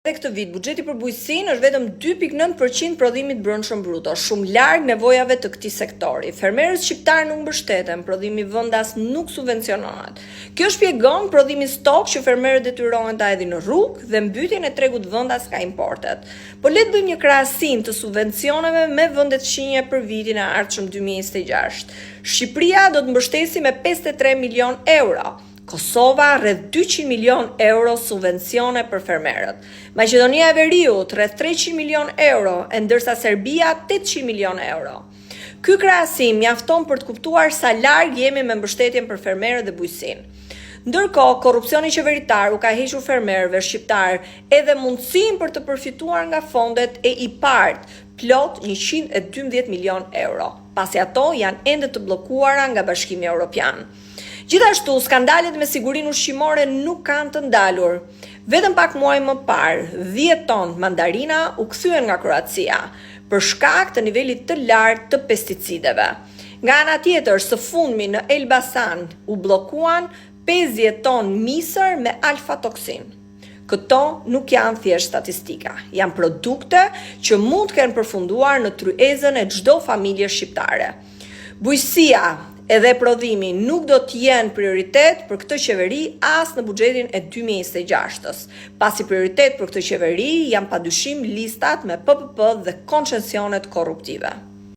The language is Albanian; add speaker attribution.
Speaker 1: Këtë vit, buxheti për bujqësinë është vetëm 2.9% prodhimit brendshëm bruto, shumë larg nevojave të këtij sektori. Fermerët shqiptarë nuk mbështeten, prodhimi vendas nuk subvencionohet. Kjo shpjegon prodhimin stok që fermerët detyrohen ta hedhin në rrugë dhe mbytjen e tregut vendas ka importet. Po le të bëjmë një krahasim të subvencioneve me vendet fqinje për vitin e ardhshëm 2026. Shqipëria do të mbështesi me 53 milion euro. Kosova rreth 200 milion euro subvencione për fermerët. Maqedonia e Veriut rreth 300 milion euro, ndërsa Serbia 800 milion euro. Ky krahasim mjafton për të kuptuar sa larg jemi me mbështetjen për fermerët dhe bujqësinë. Ndërkohë, korrupsioni qeveritar u ka hequr fermerëve shqiptar edhe mundësinë për të përfituar nga fondet e IPARD, plot 112 milion euro, pasi ato janë ende të bllokuara nga Bashkimi Evropian. Gjithashtu, skandalet me sigurinë ushqimore nuk kanë të ndalur. Vetëm pak muaj më parë, 10 ton mandarina u kthyen nga Kroacia për shkak të nivelit të lartë të pesticideve. Nga ana tjetër, së fundmi në Elbasan u bllokuan 50 ton misër me alfa-toksin. Këto nuk janë thjesht statistika, janë produkte që mund të kenë përfunduar në tryezën e çdo familje shqiptare. Bujqësia edhe prodhimi nuk do të jenë prioritet për këtë qeveri as në buxhetin e 2026-s. Pasi prioritet për këtë qeveri janë padyshim listat me PPP dhe koncesionet korruptive.